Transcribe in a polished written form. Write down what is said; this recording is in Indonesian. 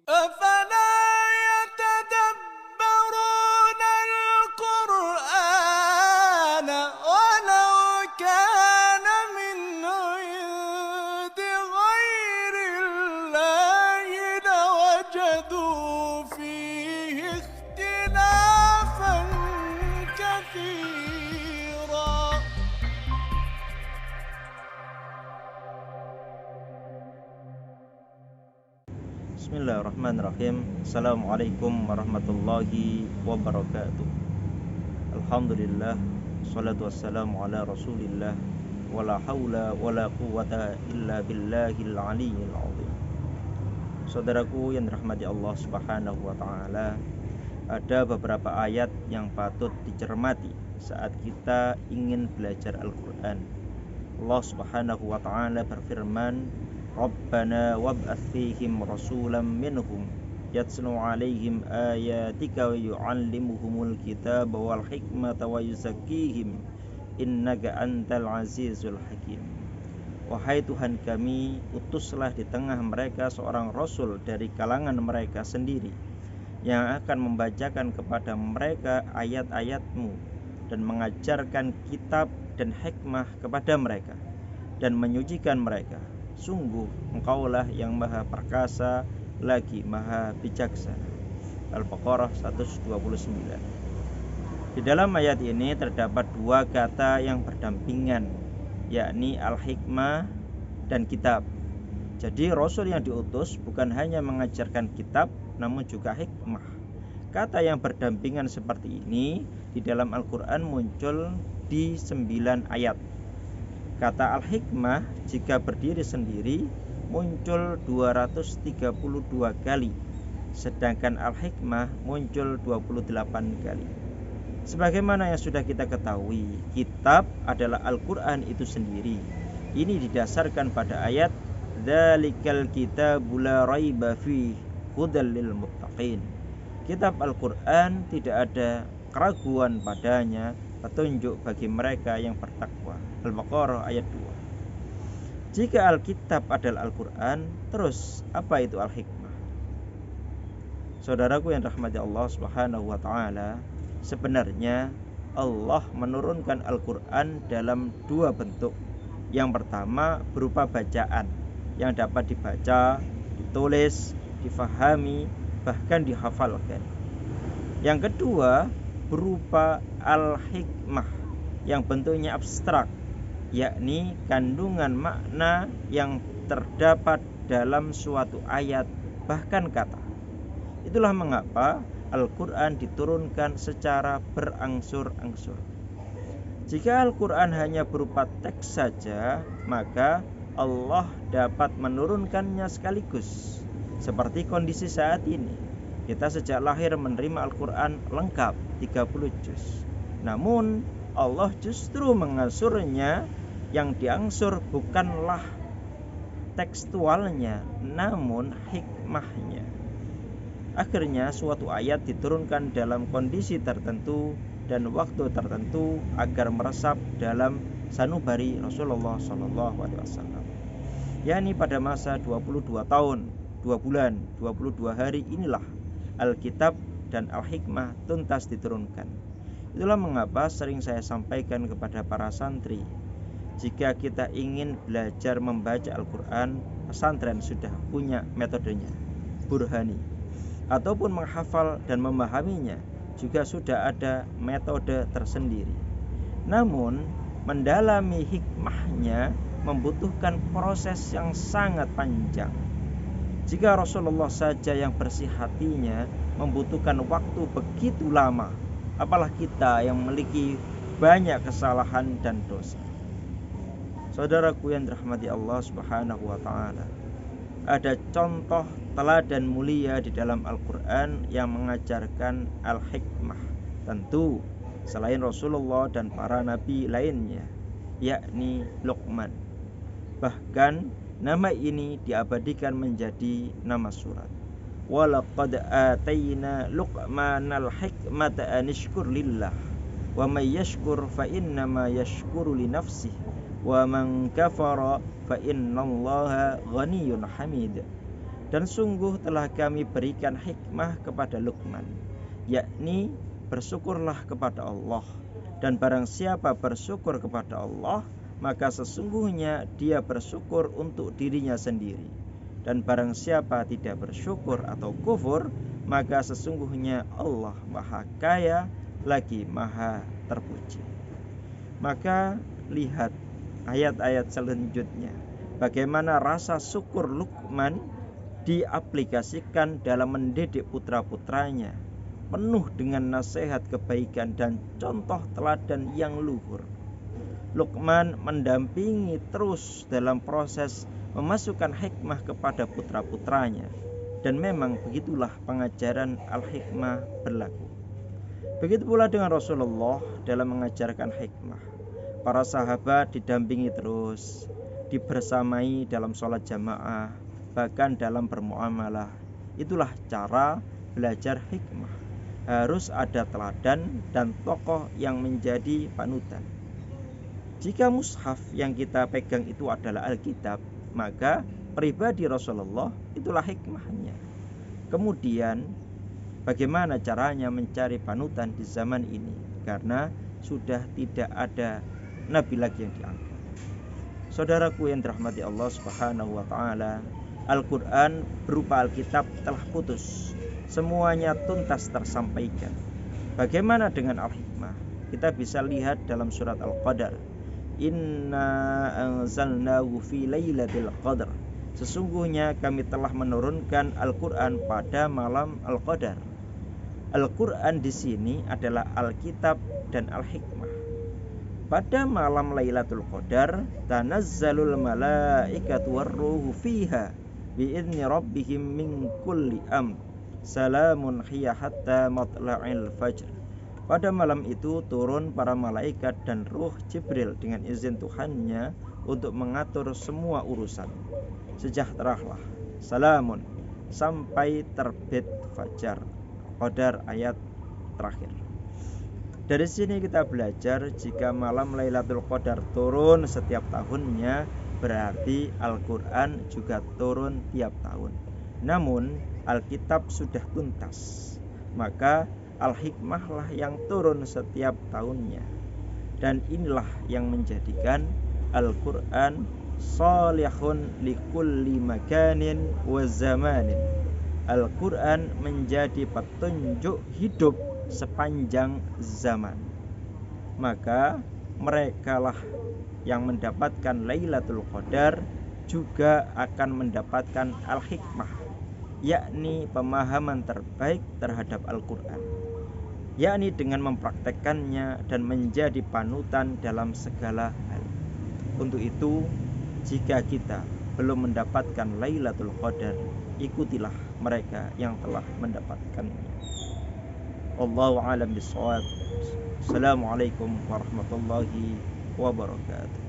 أفلا يتدبرون القرآن ولو كان من عند غير الله لوجدوا فيه اختلافا كثيرا. Bismillahirrahmanirrahim. Assalamualaikum warahmatullahi wabarakatuh. Alhamdulillah, salatu wassalamu ala rasulillah, wala hawla wala quwata illa billahil aliyyil azim. Saudaraku yang dirahmati Allah subhanahu wa ta'ala, ada beberapa ayat yang patut dicermati saat kita ingin belajar Al-Quran. Allah subhanahu wa ta'ala berfirman, Rabbana wab'ath fihim rasulan minhum yatslu 'alaihim ayatika wa yu'allimuhumul kitaba wal hikmata wa yuzakkihim innaka antal azizul hakim. Wahai Tuhan kami, utuslah di tengah mereka seorang rasul dari kalangan mereka sendiri yang akan membacakan kepada mereka ayat-ayat-Mu dan mengajarkan kitab dan hikmah kepada mereka dan menyucikan mereka. Sungguh Engkaulah yang maha perkasa lagi maha bijaksana. Al-Baqarah 129. Di dalam ayat ini terdapat dua kata yang berdampingan, yakni al-hikmah dan kitab. Jadi Rasul yang diutus bukan hanya mengajarkan kitab, namun juga hikmah. Kata yang berdampingan seperti ini di dalam Al-Quran muncul di 9 ayat. Kata al-hikmah jika berdiri sendiri muncul 232 kali, sedangkan al-hikmah muncul 28 kali. Sebagaimana yang sudah kita ketahui, kitab adalah Al-Quran itu sendiri. Ini didasarkan pada ayat Dzalikal kitabu la raiba fihi hudal lil muttaqin. Kitab Al-Quran tidak ada keraguan padanya, petunjuk bagi mereka yang bertakwa. Al-Baqarah ayat 2. Jika Alkitab adalah Al-Quran, terus apa itu Al-Hikmah? Saudaraku yang rahmati Allah subhanahu wa ta'ala, sebenarnya Allah menurunkan Al-Quran dalam dua bentuk. Yang pertama berupa bacaan yang dapat dibaca, ditulis, difahami, bahkan dihafalkan. Yang kedua berupa al-hikmah yang bentuknya abstrak, yakni kandungan makna yang terdapat dalam suatu ayat bahkan kata. Itulah mengapa Al-Quran diturunkan secara berangsur-angsur. Jika Al-Quran hanya berupa teks saja, maka Allah dapat menurunkannya sekaligus. Seperti kondisi saat ini, kita sejak lahir menerima Al-Quran lengkap 30 juz. Namun Allah justru mengansurnya. Yang diangsur bukanlah tekstualnya, namun hikmahnya. Akhirnya suatu ayat diturunkan dalam kondisi tertentu dan waktu tertentu agar meresap dalam sanubari Rasulullah SAW. yakni pada masa 22 tahun, 2 bulan, 22 hari inilah Alkitab dan Al-Hikmah tuntas diturunkan. Itulah mengapa sering saya sampaikan kepada para santri, jika kita ingin belajar membaca Al-Quran, pesantren sudah punya metodenya, burhani. Ataupun menghafal dan memahaminya juga sudah ada metode tersendiri. Namun mendalami hikmahnya membutuhkan proses yang sangat panjang. Jika Rasulullah saja yang bersih hatinya membutuhkan waktu begitu lama, apalah kita yang memiliki banyak kesalahan dan dosa. Saudaraku yang dirahmati Allah subhanahu wa ta'ala, ada contoh teladan mulia di dalam Al-Quran yang mengajarkan al-hikmah. Tentu selain Rasulullah dan para nabi lainnya, yakni Luqman. Bahkan nama ini diabadikan menjadi nama surat. Walaqad atayna Luqmanal hikmata anishkur lillah wa may yashkur fa innama yashkuru li nafsihi wa man kafara fa innallaha ghaniyyun hamid. Dan sungguh telah kami berikan hikmah kepada Luqman, yakni bersyukurlah kepada Allah. Dan barang siapa bersyukur kepada Allah, maka sesungguhnya dia bersyukur untuk dirinya sendiri. Dan barang siapa tidak bersyukur atau kufur, maka sesungguhnya Allah Maha Kaya lagi Maha Terpuji. Maka lihat ayat-ayat selanjutnya, bagaimana rasa syukur Luqman diaplikasikan dalam mendidik putra-putranya, penuh dengan nasihat kebaikan dan contoh teladan yang luhur. Luqman mendampingi terus dalam proses memasukkan hikmah kepada putra-putranya, dan memang begitulah pengajaran al-hikmah berlaku. Begitu pula dengan Rasulullah dalam mengajarkan hikmah. Para sahabat didampingi terus, dibersamai dalam sholat jamaah, bahkan dalam bermuamalah. Itulah cara belajar hikmah. Harus ada teladan dan tokoh yang menjadi panutan. Jika mushaf yang kita pegang itu adalah Alkitab, maka pribadi Rasulullah itulah hikmahnya. Kemudian bagaimana caranya mencari panutan di zaman ini? Karena sudah tidak ada nabi lagi yang diangkat. Saudaraku yang dirahmati Allah Subhanahu wa taala, Al-Qur'an berupa Alkitab telah putus. Semuanya tuntas tersampaikan. Bagaimana dengan al-hikmah? Kita bisa lihat dalam surat Al-Qadar. Inna anzalnahu fi lailatul qadar. Sesungguhnya kami telah menurunkan Al-Qur'an pada malam Al-Qadar. Al-Qur'an di sini adalah Alkitab dan Al-Hikmah. Pada malam Lailatul Qadar tanazzalul malaikatu warruhu fiha bi'izni rabbihim min kulli amr. Salamun hiya hatta matla'il fajr. Pada malam itu turun para malaikat dan ruh Jibril dengan izin Tuhannya untuk mengatur semua urusan. Sejahteralah, salamun, sampai terbit fajar. Qadar ayat terakhir. Dari sini kita belajar jika malam Lailatul Qadar turun setiap tahunnya, berarti Al-Quran juga turun tiap tahun. Namun Alkitab sudah tuntas, maka Al-Hikmahlah yang turun setiap tahunnya. Dan inilah yang menjadikan Al-Quran salihun likulli makanin wa zamanin. Al-Quran menjadi petunjuk hidup sepanjang zaman. Maka merekalah yang mendapatkan Lailatul Qadar juga akan mendapatkan Al-Hikmah, yakni pemahaman terbaik terhadap Al-Quran, yakni dengan mempraktekkannya dan menjadi panutan dalam segala hal. Untuk itu, jika kita belum mendapatkan Lailatul Qadar, ikutilah mereka yang telah mendapatkannya. Allahu a'lam bishawab. Assalamualaikum warahmatullahi wabarakatuh.